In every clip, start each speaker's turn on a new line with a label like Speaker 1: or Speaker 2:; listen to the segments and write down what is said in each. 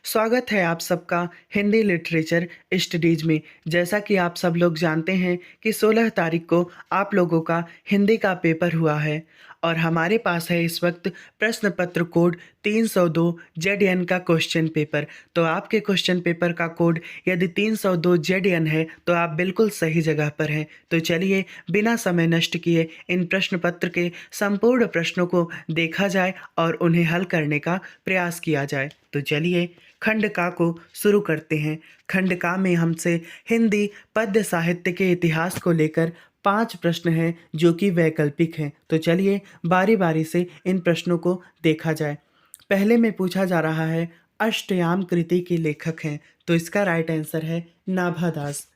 Speaker 1: स्वागत है आप सबका हिंदी लिटरेचर स्टडीज में। जैसा कि आप सब लोग जानते हैं कि 16 तारीख को आप लोगों का हिंदी का पेपर हुआ है और हमारे पास है इस वक्त प्रश्न पत्र कोड 302 जेडएन का क्वेश्चन पेपर। तो आपके क्वेश्चन पेपर का कोड यदि 302 जेडएन है तो आप बिल्कुल सही जगह पर हैं। तो चलिए बिना समय नष्ट किए इन प्रश्न पत्र के संपूर्ण प्रश्नों को देखा जाए और उन्हें हल करने का प्रयास किया जाए। तो चलिए खंड का को शुरू करते हैं। खंड का में हमसे हिंदी पद्य साहित्य के इतिहास को लेकर 5 प्रश्न हैं जो कि वैकल्पिक हैं। तो चलिए बारी बारी से इन प्रश्नों को देखा जाए। पहले में पूछा जा रहा है अष्टयाम कृति के लेखक हैं, तो इसका राइट आंसर है नाभादास।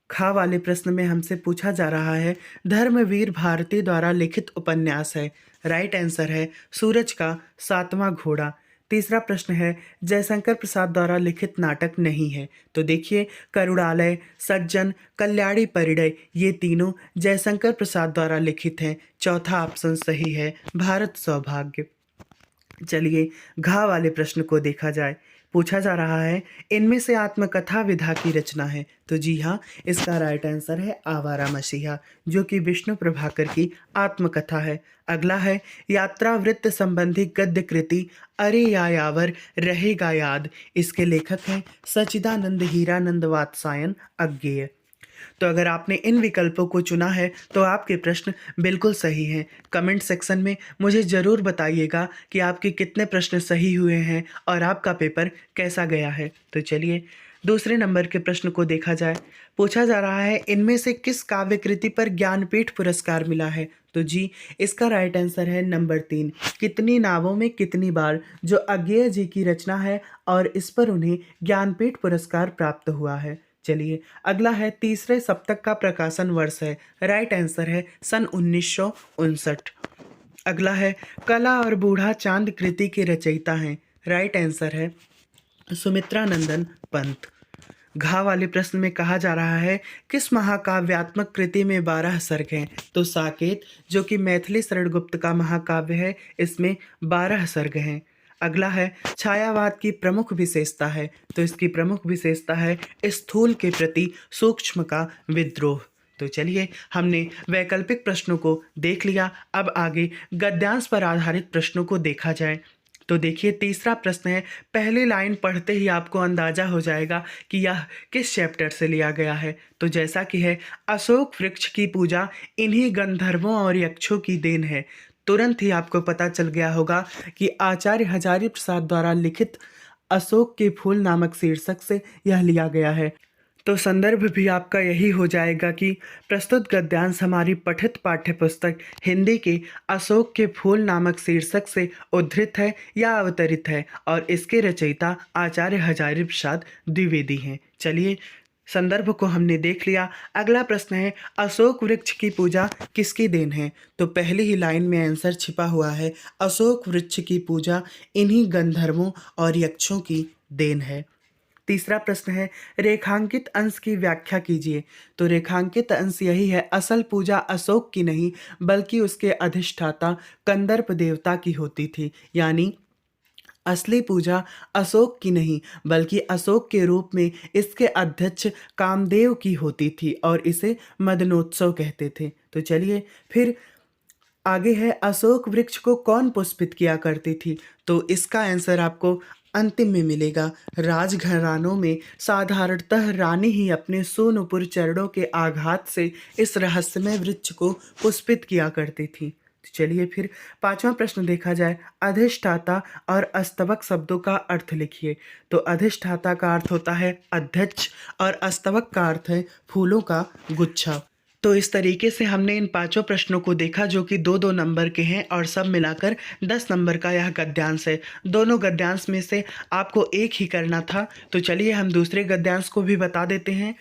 Speaker 1: खा वाले प्रश्न में हमसे पूछा जा रहा है धर्मवीर भारती द्वारा लिखित उपन्यास है, राइट आंसर है सूरज का 7वां घोड़ा। तीसरा प्रश्न है जयशंकर प्रसाद द्वारा लिखित नाटक नहीं है, तो देखिए करुणालय, सज्जन, कल्याणी परिणय ये तीनों जयशंकर प्रसाद द्वारा लिखित हैं। चौथा ऑप्शन सही है भारत सौभाग्य। चलिए घा वाले प्रश्न को देखा जाए। पूछा जा रहा है इनमें से आत्मकथा विधा की रचना है, तो जी हाँ इसका राइट आंसर है आवारा मसीहा जो कि विष्णु प्रभाकर की आत्मकथा है। अगला है यात्रा वृत्त संबंधी गद्य कृति अरे या यावर रहेगा याद, इसके लेखक हैं सच्चिदानंद हीरानंद वात्सायन अज्ञेय। तो अगर आपने इन विकल्पों को चुना है तो आपके प्रश्न बिल्कुल सही हैं। कमेंट सेक्शन में मुझे ज़रूर बताइएगा कि आपके कितने प्रश्न सही हुए हैं और आपका पेपर कैसा गया है। तो चलिए दूसरे नंबर के प्रश्न को देखा जाए। पूछा जा रहा है इनमें से किस काव्य कृति पर ज्ञानपीठ पुरस्कार मिला है, तो जी इसका राइट आंसर है नंबर 3 कितनी नावों में कितनी बार, जो अज्ञेय जी की रचना है और इस पर उन्हें ज्ञानपीठ पुरस्कार प्राप्त हुआ है। चलिए अगला है तीसरे सप्तक का प्रकाशन वर्ष है, राइट आंसर है सन 1959। अगला है कला और बूढ़ा चांद कृति के रचयिता हैं, राइट आंसर है सुमित्रानंदन पंत। घा वाले प्रश्न में कहा जा रहा है किस महाकाव्यात्मक कृति में 12 सर्ग हैं, तो साकेत जो कि मैथिली शरणगुप्त का महाकाव्य है इसमें 12 सर्ग हैं। अगला है छायावाद की प्रमुख विशेषता है, तो इसकी प्रमुख विशेषता है स्थूल के प्रति सूक्ष्म का विद्रोह। तो चलिए हमने वैकल्पिक प्रश्नों को देख लिया, अब आगे गद्यांश पर आधारित प्रश्नों को देखा जाए। तो देखिए तीसरा प्रश्न है, पहली लाइन पढ़ते ही आपको अंदाजा हो जाएगा कि यह किस चैप्टर से लिया गया है। तो जैसा कि है अशोक वृक्ष की पूजा इन्हीं गंधर्वों और यक्षों की देन है, तुरंत ही आपको पता चल गया होगा कि आचार्य हजारी प्रसाद द्वारा लिखित अशोक के फूल नामक शीर्षक से यह लिया गया है। तो संदर्भ भी आपका यही हो जाएगा कि प्रस्तुत गद्यांश हमारी पठित पाठ्य पुस्तक हिंदी के अशोक के फूल नामक शीर्षक से उद्धृत है या अवतरित है और इसके रचयिता आचार्य हजारी प्रसाद द्विवेदी हैं। चलिए संदर्भ को हमने देख लिया। अगला प्रश्न है अशोक वृक्ष की पूजा किसकी देन है, तो पहली ही लाइन में आंसर छिपा हुआ है अशोक वृक्ष की पूजा इन्हीं गंधर्वों और यक्षों की देन है। तीसरा प्रश्न है रेखांकित अंश की व्याख्या कीजिए, तो रेखांकित अंश यही है असल पूजा अशोक की नहीं बल्कि उसके अधिष्ठाता कंदर्प देवता की होती थी, यानी असली पूजा अशोक की नहीं बल्कि अशोक के रूप में इसके अध्यक्ष कामदेव की होती थी और इसे मदनोत्सव कहते थे। तो चलिए फिर आगे है अशोक वृक्ष को कौन पुष्पित किया करती थी, तो इसका आंसर आपको अंतिम में मिलेगा। राजघरानों में साधारणतः रानी ही अपने सोनुपुर चरणों के आघात से इस रहस्यमय वृक्ष को पुष्पित किया करती थी। तो चलिए फिर पांचवा प्रश्न देखा जाए, अधिष्ठाता और अस्तवक शब्दों का अर्थ लिखिए। तो अधिष्ठाता का अर्थ होता है अध्यक्ष और अस्तवक का अर्थ है फूलों का गुच्छा। तो इस तरीके से हमने इन पांचों प्रश्नों को देखा जो कि 2-2 नंबर के हैं और सब मिलाकर 10 नंबर का यह गद्यांश है। दोनों गद्यांश में से आपको एक ही करना था। तो चलिए हम दूसरे गद्यांश को भी बता देते हैं।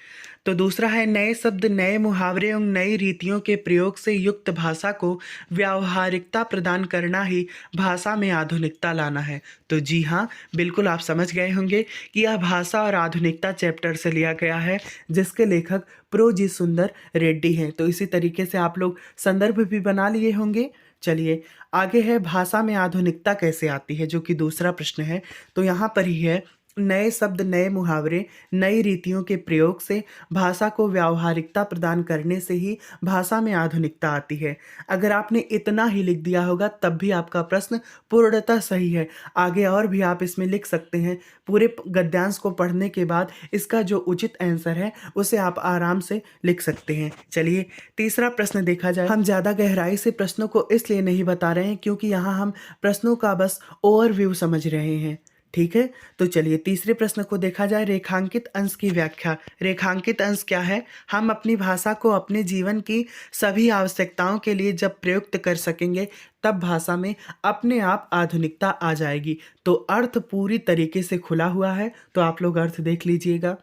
Speaker 1: तो दूसरा है नए शब्द, नए मुहावरे एवं नई रीतियों के प्रयोग से युक्त भाषा को व्यावहारिकता प्रदान करना ही भाषा में आधुनिकता लाना है। तो जी हाँ, बिल्कुल आप समझ गए होंगे कि यह भाषा और आधुनिकता चैप्टर से लिया गया है जिसके लेखक प्रो जी सुंदर रेड्डी हैं। तो इसी तरीके से आप लोग संदर्भ भी बना लिए होंगे। चलिए आगे है भाषा में आधुनिकता कैसे आती है, जो कि दूसरा प्रश्न है। तो यहाँ पर ही है नए शब्द, नए मुहावरे, नई रीतियों के प्रयोग से, भाषा को व्यावहारिकता प्रदान करने से ही भाषा में आधुनिकता आती है। अगर आपने इतना ही लिख दिया होगा तब भी आपका प्रश्न पूर्णतः सही है। आगे और भी आप इसमें लिख सकते हैं। पूरे गद्यांश को पढ़ने के बाद इसका जो उचित आंसर है उसे आप आराम से लिख सकते हैं। चलिए तीसरा प्रश्न देखा जाए। हम ज़्यादा गहराई से प्रश्नों को इसलिए नहीं बता रहे हैं क्योंकि यहाँ हम प्रश्नों का बस ओवरव्यू समझ रहे हैं। ठीक है, तो चलिए तीसरे प्रश्न को देखा जाए। रेखांकित अंश की व्याख्या। रेखांकित अंश क्या है? हम अपनी भाषा को अपने जीवन की सभी आवश्यकताओं के लिए जब प्रयुक्त कर सकेंगे तब भाषा में अपने आप आधुनिकता आ जाएगी। तो अर्थ पूरी तरीके से खुला हुआ है, तो आप लोग अर्थ देख लीजिएगा।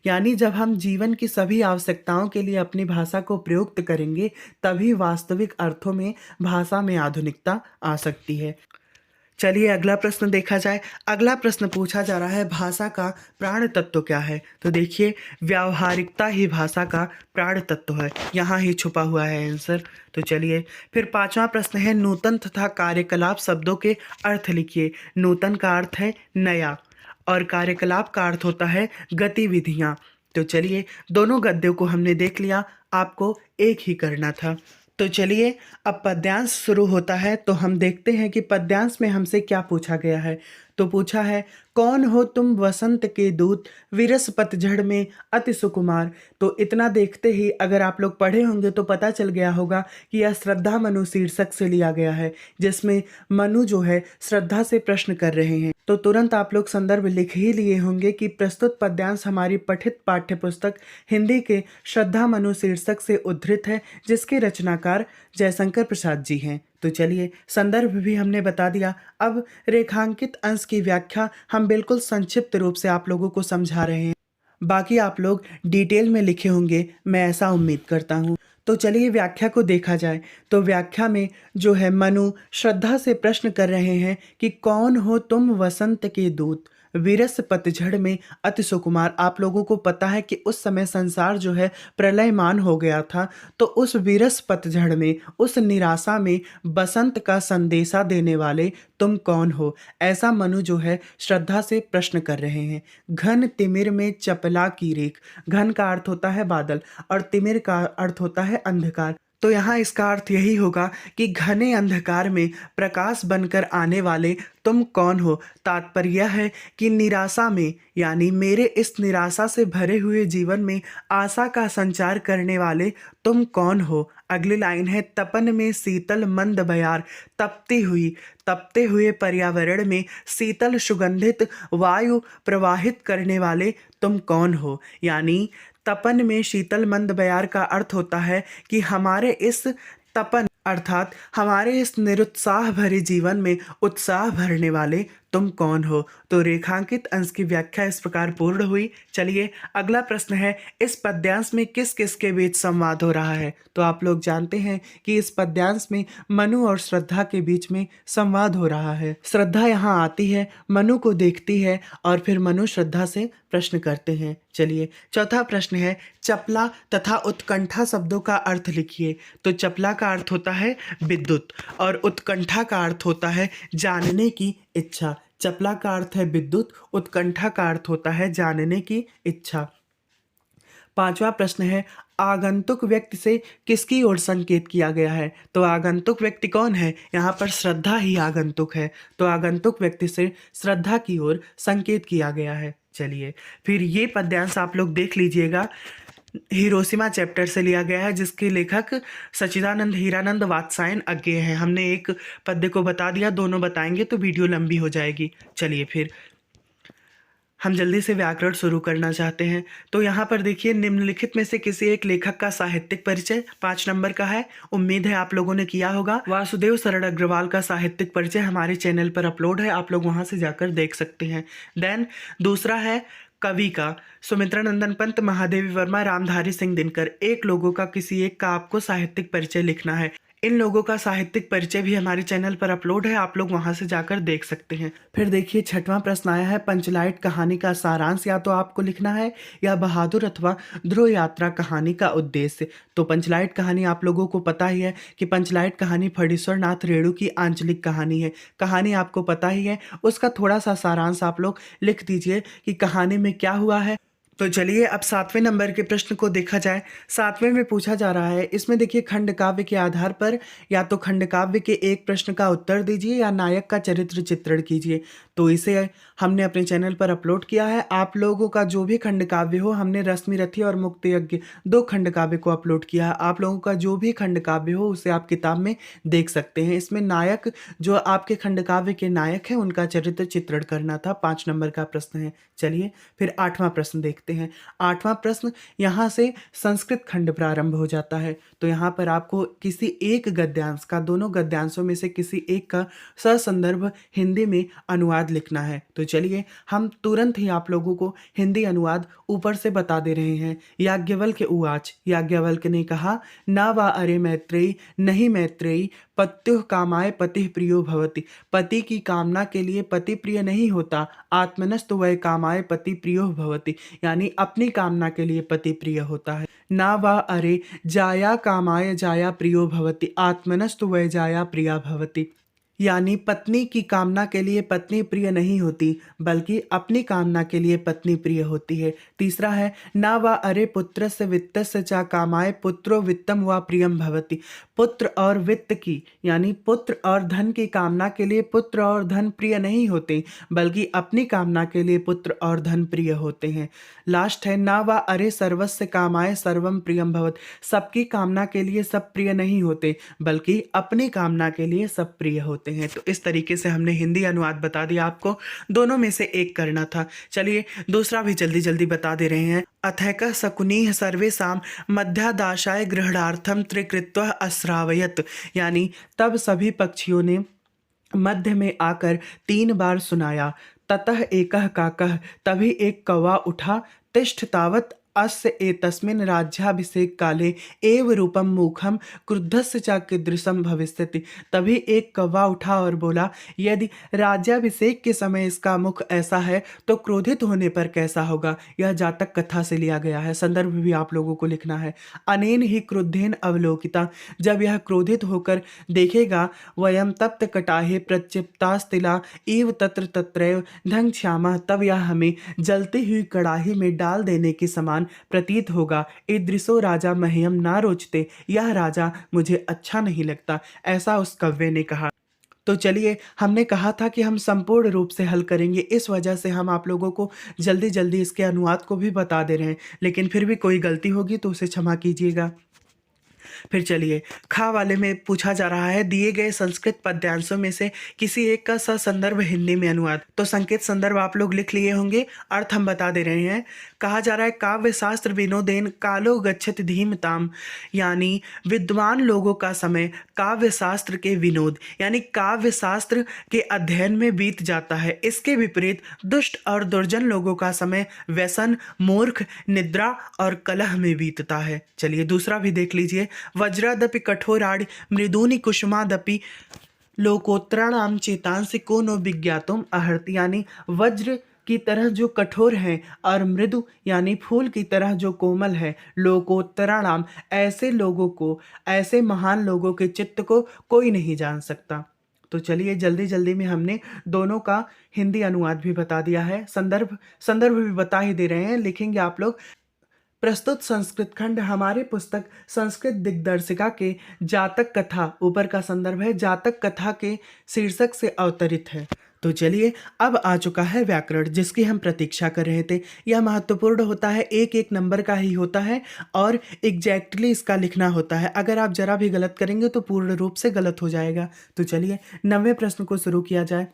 Speaker 1: यानी जब हम जीवन की सभी आवश्यकताओं के लिए अपनी भाषा को प्रयुक्त करेंगे तभी वास्तविक अर्थों में भाषा में आधुनिकता आ सकती है। चलिए अगला प्रश्न देखा जाए। अगला प्रश्न पूछा जा रहा है, भाषा का प्राण तत्व क्या है? तो देखिए, व्यावहारिकता ही भाषा का प्राण तत्व है। यहाँ ही छुपा हुआ है आंसर। तो चलिए फिर पांचवा प्रश्न है, नूतन तथा कार्यकलाप शब्दों के अर्थ लिखिए। नूतन का अर्थ है नया और कार्यकलाप का अर्थ होता है गतिविधियाँ। तो चलिए दोनों गद्यों को हमने देख लिया, आपको एक ही करना था। तो चलिए अब पद्यांश शुरू होता है। तो हम देखते हैं कि पद्यांश में हमसे क्या पूछा गया है। तो पूछा है, कौन हो तुम वसंत के दूत, विरस पतझड़ में अति सुकुमार। तो इतना देखते ही अगर आप लोग पढ़े होंगे तो पता चल गया होगा कि यह श्रद्धा मनु शीर्षक से लिया गया है, जिसमें मनु जो है श्रद्धा से प्रश्न कर रहे हैं। तो तुरंत आप लोग संदर्भ लिख ही लिए होंगे कि प्रस्तुत पद्यांश हमारी पठित पाठ्यपुस्तक हिंदी के श्रद्धा मनु शीर्षक से उद्धृत है, जिसके रचनाकार जयशंकर प्रसाद जी हैं। तो चलिए संदर्भ भी हमने बता दिया। अब रेखांकित अंश की व्याख्या हम बिल्कुल संक्षिप्त रूप से आप लोगों को समझा रहे हैं, बाकी आप लोग डिटेल में लिखे होंगे, मैं ऐसा उम्मीद करता हूँ। तो चलिए व्याख्या को देखा जाए। तो व्याख्या में जो है, मनु श्रद्धा से प्रश्न कर रहे हैं कि कौन हो तुम वसंत के दूत, विरस पतझड़ में अति सुकुमार। आप लोगों को पता है कि उस समय संसार जो है प्रलयमान हो गया था। तो उस विरस पतझड़ में, उस निराशा में बसंत का संदेशा देने वाले तुम कौन हो, ऐसा मनु जो है श्रद्धा से प्रश्न कर रहे हैं। घन तिमिर में चपला की रेख। घन का अर्थ होता है बादल और तिमिर का अर्थ होता है अंधकार। तो यहाँ इसका अर्थ यही होगा कि घने अंधकार में प्रकाश बनकर आने वाले तुम कौन हो। तात्पर्य यह है कि निराशा में, यानी मेरे इस निराशा से भरे हुए जीवन में आशा का संचार करने वाले तुम कौन हो। अगली लाइन है, तपन में शीतल मंद बयार। तपते हुए पर्यावरण में शीतल सुगंधित वायु प्रवाहित करने वाले तुम कौन हो। यानी तपन में शीतल मंद बयार का अर्थ होता है कि हमारे इस तपन अर्थात हमारे इस निरुत्साह भरे जीवन में उत्साह भरने वाले तुम कौन हो। तो रेखांकित अंश की व्याख्या इस प्रकार पूर्ण हुई। चलिए अगला प्रश्न है, इस पद्यांश में किस किस के बीच संवाद हो रहा है। तो आप लोग जानते हैं कि इस पद्यांश में मनु और श्रद्धा के बीच में संवाद हो रहा है। श्रद्धा यहाँ आती है, मनु को देखती है और फिर मनु श्रद्धा से प्रश्न करते हैं। चलिए चौथा प्रश्न है, चपला तथा उत्कंठा शब्दों का अर्थ लिखिए। तो चपला का अर्थ होता है विद्युत और उत्कंठा का अर्थ होता है जानने की इच्छा। चपला का अर्थ है विद्युत, उत्कंठा का अर्थ होता है जानने की इच्छा। पांचवा प्रश्न है, आगंतुक व्यक्ति से किसकी ओर संकेत किया गया है। तो आगंतुक व्यक्ति कौन है? यहाँ पर श्रद्धा ही आगंतुक है। तो आगंतुक व्यक्ति से श्रद्धा की ओर संकेत किया गया है। चलिए फिर ये पद्यांश आप लोग देख लीजिएगा, हिरोशिमा चैप्टर से लिया गया है, जिसके लेखक सच्चिदानंद हीरानंद वात्सायन अज्ञेय हैं। हमने एक पद्य को बता दिया, दोनों बताएंगे तो वीडियो लंबी हो जाएगी। चलिए फिर हम जल्दी से व्याकरण शुरू करना चाहते हैं। तो यहाँ पर देखिए, निम्नलिखित में से किसी एक लेखक का साहित्यिक परिचय 5 नंबर का है। उम्मीद है आप लोगों ने किया होगा। वासुदेव शरण अग्रवाल का साहित्यिक परिचय हमारे चैनल पर अपलोड है, आप लोग वहाँ से जाकर देख सकते हैं। देन दूसरा है कवि का, सुमित्रा नंदन पंत, महादेवी वर्मा, रामधारी सिंह दिनकर। एक लोगों का, किसी एक का आपको साहित्यिक परिचय लिखना है। इन लोगों का साहित्यिक परिचय भी हमारे चैनल पर अपलोड है, आप लोग वहां से जाकर देख सकते हैं। फिर देखिए छठवां प्रश्न आया है, पंचलाइट कहानी का सारांश या तो आपको लिखना है या बहादुर अथवा ध्रुव यात्रा कहानी का उद्देश्य। तो पंचलाइट कहानी आप लोगों को पता ही है कि पंचलाइट कहानी फणीश्वर नाथ रेणु की आंचलिक कहानी है। कहानी आपको पता ही है, उसका थोड़ा सा सारांश आप लोग लिख दीजिए कि कहानी में क्या हुआ है। तो चलिए अब 7वें नंबर के प्रश्न को देखा जाए। 7वें में पूछा जा रहा है, इसमें देखिए खंड काव्य के आधार पर या तो खंड काव्य के एक प्रश्न का उत्तर दीजिए या नायक का चरित्र चित्रण कीजिए। तो इसे हमने अपने चैनल पर अपलोड किया है। आप लोगों का जो भी खंड काव्य हो, हमने रश्मि रथी और मुक्त यज्ञ 2 खंड काव्य को अपलोड किया है। आप लोगों का जो भी खंड काव्य हो उसे आप किताब में देख सकते हैं। इसमें नायक जो आपके खंड काव्य के नायक हैं उनका चरित्र चित्रण करना था। 5 नंबर का प्रश्न है। चलिए फिर 8वां प्रश्न देखते हैं। 8वां प्रश्न, यहाँ से संस्कृत खंड प्रारंभ हो जाता है। तो यहाँ पर आपको किसी एक गद्यांश का, दोनों गद्यांशों में से किसी एक का ससंदर्भ हिंदी में अनुवाद लिखना है। तो चलिए हम तुरंत ही आप लोगों को हिंदी अनुवाद ऊपर से बता दे रहे हैं। याज्ञवल्क्य उवाच, याज्ञवल्क्य ने कहा, ना वा अरे मैत्रेयी, नहीं मैत्रेयी, पत्युः कामाय पतिः प्रियो भवति, पति की कामना के लिए पति प्रिय नहीं होता। आत्मनस्तु वै कामाय पति प्रियो भवति, यानी अपनी कामना के लिए पति प्रिय होता है। ना वा अरे जाया कामाय जाया प्रियो भवति, आत्मनस्तु वै जाया प्रिया भवति, यानी पत्नी की कामना के लिए पत्नी प्रिय नहीं होती बल्कि अपनी कामना के लिए पत्नी प्रिय होती है। तीसरा है, ना वा अरे पुत्रस्य वित्तस्य च कामाय पुत्रो वित्तम वा प्रियम भवति, पुत्र और वित्त की यानी पुत्र और धन की कामना के लिए पुत्र और धन प्रिय नहीं होते बल्कि अपनी कामना के लिए पुत्र और धन प्रिय होते हैं। लास्ट है, ना वा अरे सर्वस्य कामाय सर्वम प्रियम भवत, सबकी कामना के लिए सब प्रिय नहीं होते बल्कि अपनी कामना के लिए सब प्रिय होते हैं। तो इस तरीके से हमने हिंदी अनुवाद बता दिया, आपको दोनों में से एक करना था। चलिए दूसरा भी जल्दी जल्दी बता दे रहे हैं। अथैकः शकुनिः सर्वेषां मध्यादाशाय गृह्णार्थं त्रिकृत्वः अश्रावयत्, यानी तब सभी पक्षियों ने मध्य में आकर 3 बार सुनाया। ततः एकः काकः, तभी एक कौवा उठा। तिष्ठ तावत् अस्य एतस्मिन् राज्याभिषेक काले एव रूपम मुखम क्रुद्धस्य च कीदृशं भविष्यति, तभी एक कौवा उठा और बोला, यदि राज्याभिषेक के समय इसका मुख ऐसा है तो क्रोधित होने पर कैसा होगा। यह जातक कथा से लिया गया है। संदर्भ भी आप लोगों को लिखना है। अनेन ही क्रुद्धेन अवलोकिता, जब यह क्रोधित होकर देखेगा, वयम तप्त कटाहे प्रक्षिप्तास्तिला इव तत्र तत्रैव धंक्ष्यामः, तब यह हमें जलती हुई कड़ाही में डाल देने के समान प्रतीत होगा। ईदृशो राजा मह्यम ना रोचते, यह राजा मुझे अच्छा नहीं लगता, ऐसा उस कव्वे ने कहा। तो चलिए हमने कहा था कि हम संपूर्ण रूप से हल करेंगे, इस वजह से हम आप लोगों को जल्दी जल्दी इसके अनुवाद को भी बता दे रहे हैं, लेकिन फिर भी कोई गलती होगी तो उसे क्षमा कीजिएगा। फिर चलिए खा वाले में पूछा जा रहा है, दिए गए संस्कृत पद्यांशों में से किसी एक का ससंदर्भ हिंदी में अनुवाद। तो संकेत संदर्भ आप लोग लिख लिए होंगे, अर्थ हम बता दे रहे हैं। कहा जा रहा है, काव्य शास्त्र विनोदेन कालो गच्छति धीमताम, यानी विद्वान लोगों का समय काव्य शास्त्र के विनोद यानी काव्य शास्त्र के अध्ययन में बीत जाता है। इसके विपरीत दुष्ट और दुर्जन लोगों का समय व्यसन, मूर्ख, निद्रा और कलह में बीतता है। चलिए दूसरा भी देख लीजिए। वज्रादपि कठोराणि मृदूनि कुसुमादपि लोकोत्तराणाम चेतांसि को नो विज्ञातुम अर्हति, यानी वज्र की तरह जो कठोर है और मृदु यानी फूल की तरह जो कोमल है, लोकोत्तराणाम, ऐसे लोगों को, ऐसे महान लोगों के चित्त को कोई नहीं जान सकता। तो चलिए जल्दी जल्दी में हमने दोनों का हिंदी अनुवाद भी बता दिया है। संदर्भ भी बता ही दे रहे हैं, लिखेंगे आप लोग। प्रस्तुत संस्कृत खंड हमारे पुस्तक संस्कृत दिग्दर्शिका के जातक कथा, ऊपर का संदर्भ है, जातक कथा के शीर्षक से अवतरित है। तो चलिए अब आ चुका है व्याकरण, जिसकी हम प्रतीक्षा कर रहे थे। यह महत्वपूर्ण होता है, एक एक नंबर का ही होता है और एग्जैक्टली इसका लिखना होता है। अगर आप जरा भी गलत करेंगे तो पूर्ण रूप से गलत हो जाएगा। तो चलिए 90वें प्रश्न को शुरू किया जाए।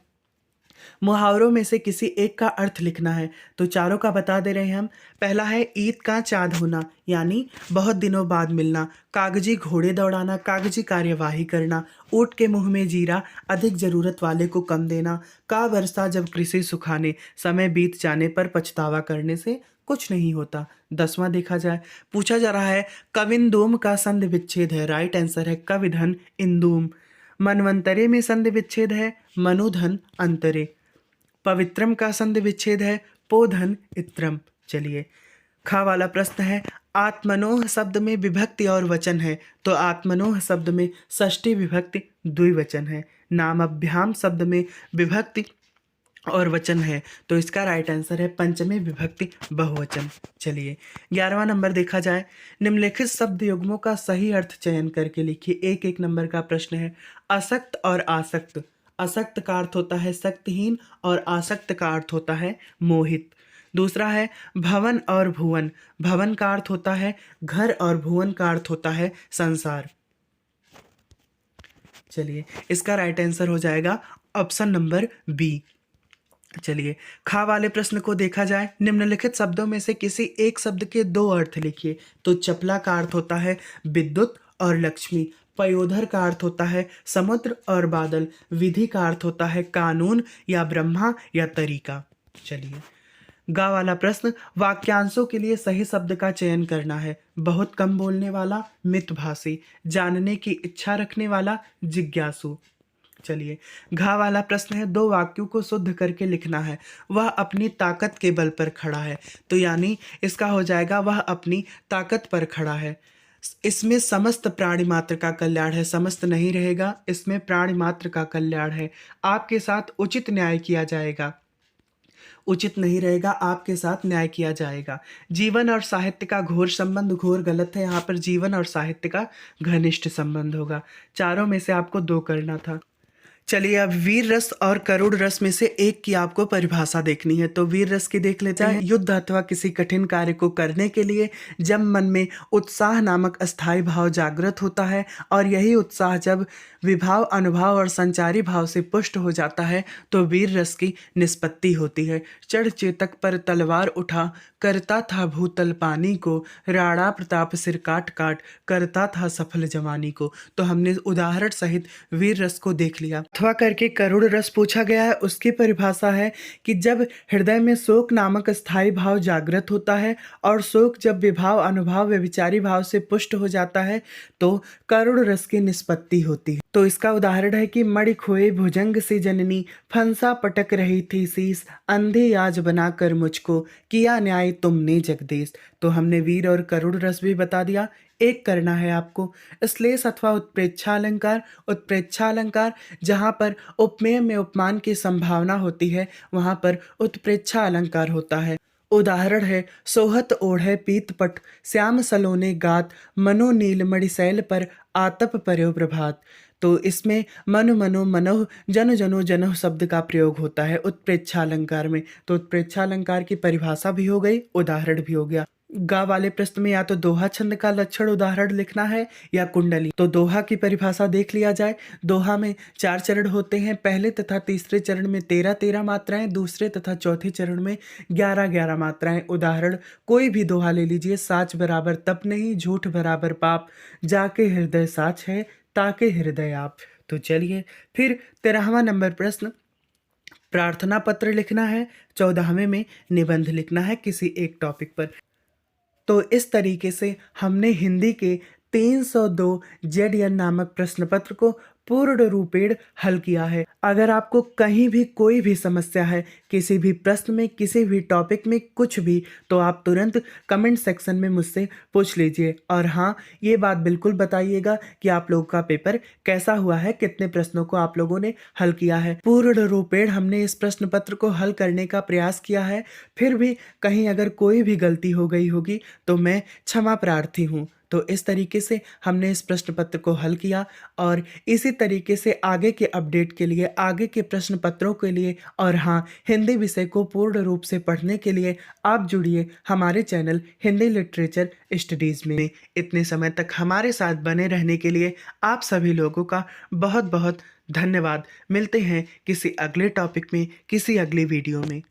Speaker 1: मुहावरों में से किसी एक का अर्थ लिखना है। तो चारों का बता दे रहे हैं हम। पहला है ईद का चाँद होना, यानी बहुत दिनों बाद मिलना। कागजी घोड़े दौड़ाना, कागजी कार्यवाही करना। ऊँट के मुंह में जीरा, अधिक जरूरत वाले को कम देना। का वर्षा जब कृषि सुखाने, समय बीत जाने पर पछतावा करने से कुछ नहीं होता। 10वां देखा जाए, पूछा जा रहा है कविंदुम का संधि विच्छेद है। राइट आंसर है कविधन इंदुम। मनवंतरे में संधि विच्छेद है मनुधन अंतरे। पवित्रम का संधि विच्छेद है पोधन इत्रम। चलिए, खा वाला प्रश्न है आत्मनोह शब्द में विभक्ति और वचन है, तो आत्मनोह शब्द में षष्ठी विभक्ति द्विवचन है। नामभ्याम शब्द में विभक्ति और वचन है, तो इसका राइट आंसर है पंचमी विभक्ति बहुवचन। चलिए, 11वां नंबर देखा जाए, निम्नलिखित शब्द युग्मों का सही अर्थ चयन करके लिखिए। एक एक नंबर का प्रश्न है। असक्त और आसक्त। असक्त का अर्थ होता है शक्तिहीन और आसक्त का अर्थ होता है मोहित। दूसरा है भवन और भुवन। भवन का अर्थ होता है घर और भुवन का अर्थ होता है संसार। चलिए, इसका राइट आंसर हो जाएगा ऑप्शन नंबर बी। चलिए, खा वाले प्रश्न को देखा जाए, निम्नलिखित शब्दों में से किसी एक शब्द के दो अर्थ लिखिए। तो चपला का अर्थ होता है विद्युत और लक्ष्मी। पयोधर का अर्थ होता है समुद्र और बादल। विधि का अर्थ होता है कानून या ब्रह्मा या तरीका। चलिए, गा वाला प्रश्न, वाक्यांशों के लिए सही शब्द का चयन करना है। बहुत कम बोलने वाला मितभाषी। जानने की इच्छा रखने वाला जिज्ञासु। चलिए, घा वाला प्रश्न है, दो वाक्यों को शुद्ध करके लिखना है। वह अपनी ताकत के बल पर खड़ा है, तो यानी इसका हो जाएगा वह अपनी ताकत पर खड़ा है। इसमें समस्त प्राणी मात्र का कल्याण है, समस्त नहीं रहेगा, इसमें प्राणी मात्र का कल्याण है। आपके साथ उचित न्याय किया जाएगा, उचित नहीं रहेगा, आपके साथ न्याय किया जाएगा। जीवन और साहित्य का घोर संबंध, घोर गलत है, यहाँ पर जीवन और साहित्य का घनिष्ठ संबंध होगा। चारों में से आपको दो करना था। चलिए, अब वीर रस और करुण रस में से एक की आपको परिभाषा देखनी है, तो वीर रस की देख लेते हैं। युद्ध अथवा किसी कठिन कार्य को करने के लिए जब मन में उत्साह नामक अस्थायी भाव जागृत होता है और यही उत्साह जब विभाव, अनुभव और संचारी भाव से पुष्ट हो जाता है तो वीर रस की निष्पत्ति होती है। चढ़ चेतक पर तलवार उठा, करता था भूतल पानी को, राणा प्रताप सिर काट काट, करता था सफल जवानी को। तो हमने उदाहरण सहित वीर रस को देख लिया। अथवा करके करुण रस पूछा गया है, उसकी परिभाषा है कि जब हृदय में शोक नामक स्थायी भाव जागृत होता है और शोक जब विभाव, अनुभव, व्यभिचारी भाव से पुष्ट हो जाता है तो करुण रस की निष्पत्ति होती है। तो इसका उदाहरण है कि मणि खोए भुजंग से जननी, फंसा पटक रही थी शीस, अंधे आज बनाकर मुझको, किया न्याय तुमने जगदीश। तो हमने वीर और करुण रस भी बता दिया। एक करना है आपको, श्लेष अथवा उत्प्रेक्षा अलंकार। उत्प्रेक्षा अलंकार जहाँ पर उपमेय में उपमान की संभावना होती है वहाँ पर उत्प्रेक्षा अलंकार होता है। उदाहरण है सोहत ओढ़े पीतपट, श्याम सलोने गात, मनो नील मणिशैल पर आतप पर्यो प्रभात। तो इसमें मनु मनो मनोह, जनु जनो जनोह शब्द का प्रयोग होता है उत्प्रेक्षा अलंकार में। तो उत्प्रेक्षा अलंकार की परिभाषा भी हो गई, उदाहरण भी हो गया। गा वाले प्रश्न में या तो दोहा छंद का लक्षण उदाहरण लिखना है या कुंडली। तो दोहा की परिभाषा देख लिया जाए। दोहा में 4 चरण होते हैं। पहले तथा तीसरे चरण में 13-13 मात्राएं, दूसरे तथा चौथे चरण में 11-11 मात्राएं। उदाहरण, कोई भी दोहा ले लीजिए। साच बराबर तप नहीं, झूठ बराबर पाप, जाके हृदय साच है, ताके हृदय आप। तो चलिए, फिर 13वां नंबर प्रश्न, प्रार्थना पत्र लिखना है। 14वें में निबंध लिखना है किसी एक टॉपिक पर। तो इस तरीके से हमने हिंदी के 302 जेडीएन नामक प्रश्न पत्र को पूर्ण रूपेण हल किया है। अगर आपको कहीं भी कोई भी समस्या है, किसी भी प्रश्न में, किसी भी टॉपिक में, कुछ भी, तो आप तुरंत कमेंट सेक्शन में मुझसे पूछ लीजिए। और हाँ, ये बात बिल्कुल बताइएगा कि आप लोगों का पेपर कैसा हुआ है, कितने प्रश्नों को आप लोगों ने हल किया है। पूर्ण रूपेण हमने इस प्रश्न पत्र को हल करने का प्रयास किया है। फिर भी कहीं अगर कोई भी गलती हो गई होगी तो मैं क्षमा प्रार्थी हूँ। तो इस तरीके से हमने इस प्रश्न पत्र को हल किया और इसी तरीके से आगे के अपडेट के लिए, आगे के प्रश्न पत्रों के लिए और हाँ, हिंदी विषय को पूर्ण रूप से पढ़ने के लिए आप जुड़िए हमारे चैनल हिंदी लिटरेचर स्टडीज़ में। इतने समय तक हमारे साथ बने रहने के लिए आप सभी लोगों का बहुत बहुत धन्यवाद। मिलते हैं किसी अगले टॉपिक में, किसी अगली वीडियो में।